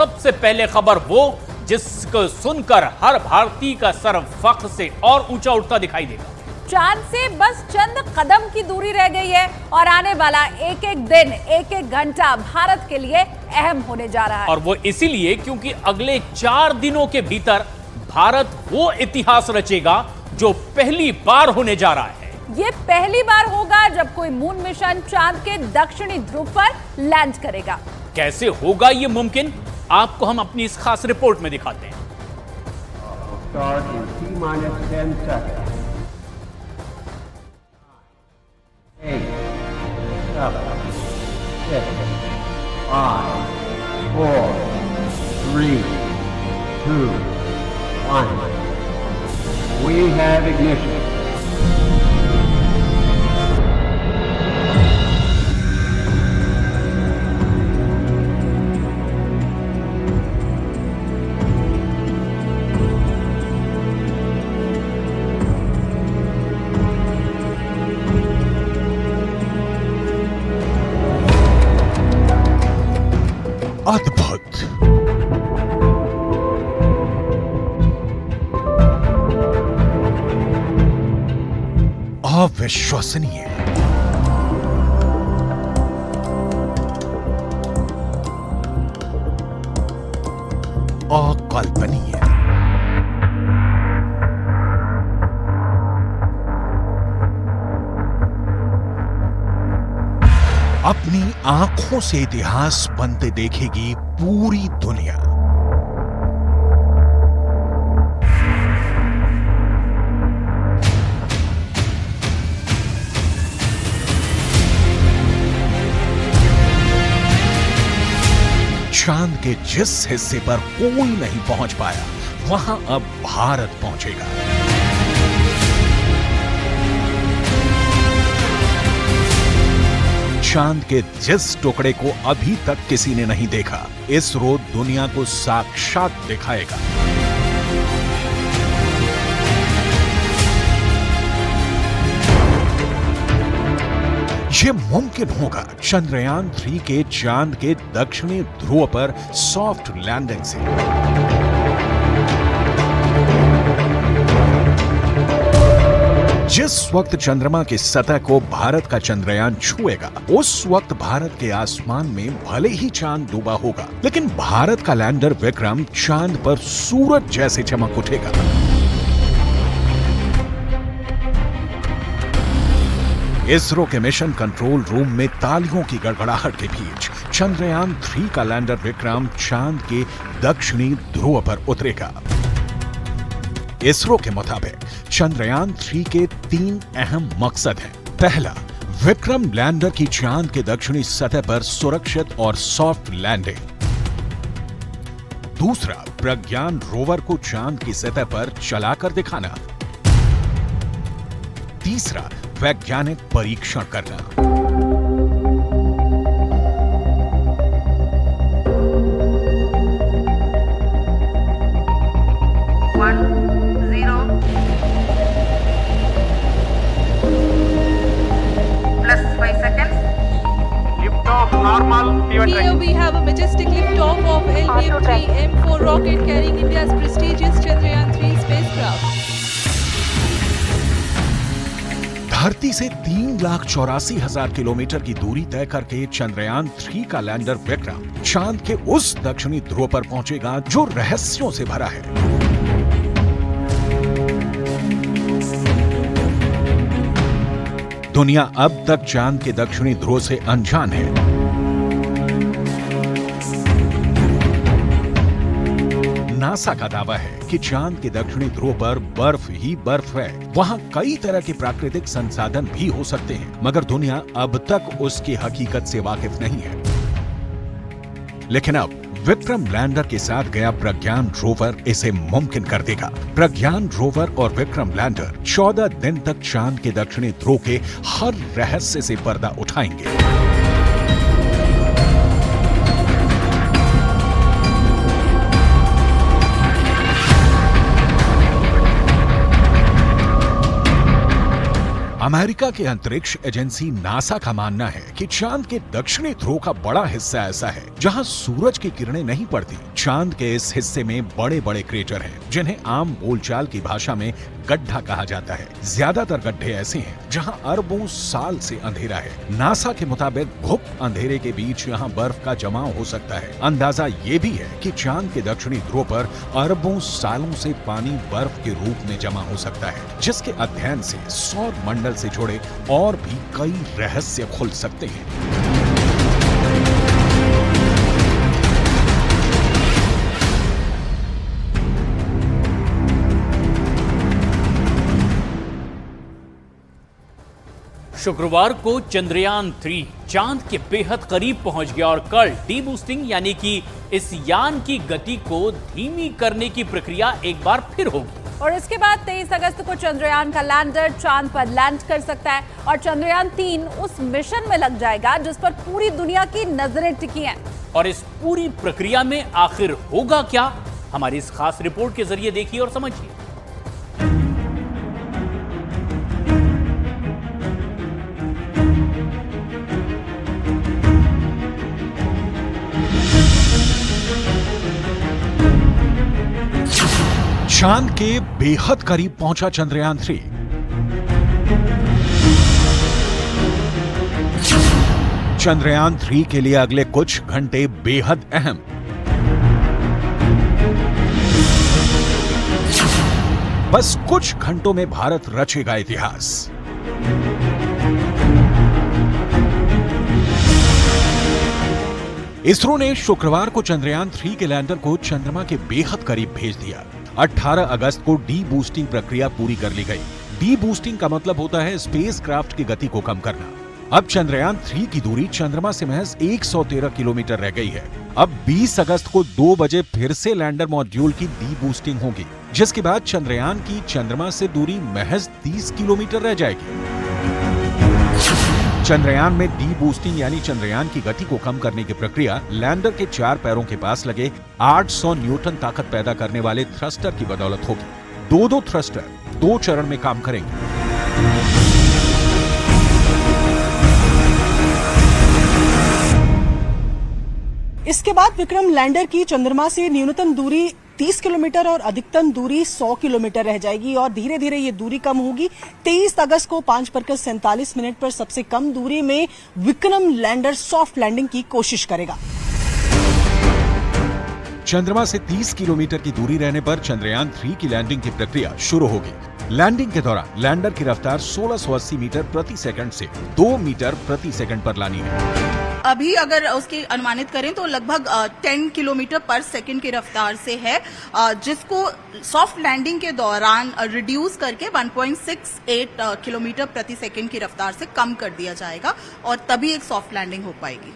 सबसे पहले खबर वो जिसको सुनकर हर भारतीय का सर फख्र से और ऊंचा उठता दिखाई देगा। चांद से बस चंद कदम की दूरी रह गई है और आने वाला एक एक दिन, एक एक घंटा भारत के लिए अहम होने जा रहा है। और वो इसीलिए क्योंकि अगले 4 दिनों के भीतर भारत वो इतिहास रचेगा जो पहली बार होने जा रहा है। ये पहली बार होगा जब कोई मून मिशन चांद के दक्षिणी ध्रुव पर लैंड करेगा। कैसे होगा ये मुमकिन, आपको हम अपनी इस खास रिपोर्ट में दिखाते हैं। We have ignition. अद्भुत, अविश्वसनीय, अकल्पनीय। अपनी आंखों से इतिहास बनते देखेगी पूरी दुनिया। चांद के जिस हिस्से पर कोई नहीं पहुंच पाया, वहां अब भारत पहुंचेगा। चांद के जिस टुकड़े को अभी तक किसी ने नहीं देखा, इसरो दुनिया को साक्षात दिखाएगा। यह मुमकिन होगा चंद्रयान 3 के चांद के दक्षिणी ध्रुव पर सॉफ्ट लैंडिंग से। जिस वक्त चंद्रमा की सतह को भारत का चंद्रयान छुएगा, उस वक्त भारत के आसमान में भले ही चांद डूबा होगा, लेकिन भारत का लैंडर विक्रम चांद पर सूरज जैसे चमक उठेगा। इसरो के मिशन कंट्रोल रूम में तालियों की गड़गड़ाहट के बीच चंद्रयान 3 का लैंडर विक्रम चांद के दक्षिणी ध्रुव पर उतरेगा। इसरो के मुताबिक चंद्रयान 3 के 3 अहम मकसद हैं। पहला, विक्रम लैंडर की चांद के दक्षिणी सतह पर सुरक्षित और सॉफ्ट लैंडिंग। दूसरा, प्रज्ञान रोवर को चांद की सतह पर चलाकर दिखाना। तीसरा, वैज्ञानिक परीक्षण करना। Here we have a majestic liftoff of LVM-3 M4 rocket carrying India's prestigious Chandrayaan 3 spacecraft. धरती से 3,84,000 किलोमीटर की दूरी तय करके चंद्रयान 3 का लैंडर विक्रम चांद के उस दक्षिणी ध्रुव पर पहुंचेगा जो रहस्यों से भरा है। दुनिया अब तक चांद के दक्षिणी ध्रुव से अनजान है। नासा का दावा है कि चांद के दक्षिणी ध्रुव पर बर्फ ही बर्फ है। वहां कई तरह के प्राकृतिक संसाधन भी हो सकते हैं, मगर दुनिया अब तक उसकी हकीकत से वाकिफ नहीं है। लेकिन अब विक्रम लैंडर के साथ गया प्रज्ञान रोवर इसे मुमकिन कर देगा। प्रज्ञान रोवर और विक्रम लैंडर 14 दिन तक चांद के दक्षिणी ध्रुव के हर रहस्य से पर्दा उठाएंगे। अमेरिका के अंतरिक्ष एजेंसी नासा का मानना है कि चांद के दक्षिणी ध्रुव का बड़ा हिस्सा ऐसा है जहां सूरज की किरणें नहीं पड़ती। चांद के इस हिस्से में बड़े बड़े क्रेटर हैं, जिन्हें आम बोलचाल की भाषा में गड्ढा कहा जाता है। ज्यादातर गड्ढे ऐसे हैं जहां अरबों साल से अंधेरा है। नासा के मुताबिक गुप्त अंधेरे के बीच यहां बर्फ का जमाव हो सकता है। अंदाजा ये भी है कि चांद के दक्षिणी ध्रुव पर अरबों सालों से पानी बर्फ के रूप में जमा हो सकता है, जिसके अध्ययन से सौर मंडल से जुड़े और भी कई रहस्य खुल सकते हैं। शुक्रवार को चंद्रयान 3 चांद के बेहद करीब पहुंच गया और कल डी बूस्टिंग यानी कि इस यान की गति को धीमी करने की प्रक्रिया एक बार फिर होगी। और इसके बाद 23 अगस्त को चंद्रयान का लैंडर चांद पर लैंड कर सकता है और चंद्रयान 3 उस मिशन में लग जाएगा जिस पर पूरी दुनिया की नजरें टिकी हैं। और इस पूरी प्रक्रिया में आखिर होगा क्या, हमारी इस खास रिपोर्ट के जरिए देखिए और समझिए। चांद के बेहद करीब पहुंचा चंद्रयान 3। चंद्रयान 3 के लिए अगले कुछ घंटे बेहद अहम। बस कुछ घंटों में भारत रचेगा इतिहास। इसरो ने शुक्रवार को चंद्रयान 3 के लैंडर को चंद्रमा के बेहद करीब भेज दिया। 18 अगस्त को डी बूस्टिंग प्रक्रिया पूरी कर ली गई। डी बूस्टिंग का मतलब होता है स्पेसक्राफ्ट की गति को कम करना। अब चंद्रयान 3 की दूरी चंद्रमा से महज 113 किलोमीटर रह गई है। अब 20 अगस्त को 2 बजे फिर से लैंडर मॉड्यूल की डी बूस्टिंग होगी, जिसके बाद चंद्रयान की चंद्रमा से दूरी महज 30 किलोमीटर रह जाएगी। चंद्रयान में डी बूस्टिंग यानी चंद्रयान की गति को कम करने की प्रक्रिया लैंडर के 4 पैरों के पास लगे 800 न्यूटन ताकत पैदा करने वाले थ्रस्टर की बदौलत होगी। 2 थ्रस्टर 2 चरण में काम करेंगे। इसके बाद विक्रम लैंडर की चंद्रमा से न्यूनतम दूरी 30 किलोमीटर और अधिकतम दूरी 100 किलोमीटर रह जाएगी और धीरे धीरे ये दूरी कम होगी। 23 अगस्त को 5:47 पर सबसे कम दूरी में विक्रम लैंडर सॉफ्ट लैंडिंग की कोशिश करेगा। चंद्रमा से 30 किलोमीटर की दूरी रहने पर चंद्रयान 3 की लैंडिंग की प्रक्रिया शुरू होगी। लैंडिंग के दौरान लैंडर की रफ्तार 1680 मीटर प्रति सेकंड से 2 मीटर प्रति सेकंड पर लानी है। अभी अगर उसकी अनुमानित करें तो लगभग 10 किलोमीटर पर सेकंड की रफ्तार से है, जिसको सॉफ्ट लैंडिंग के दौरान रिड्यूस करके 1.68 किलोमीटर प्रति सेकंड की रफ्तार से कम कर दिया जाएगा और तभी एक सॉफ्ट लैंडिंग हो पाएगी।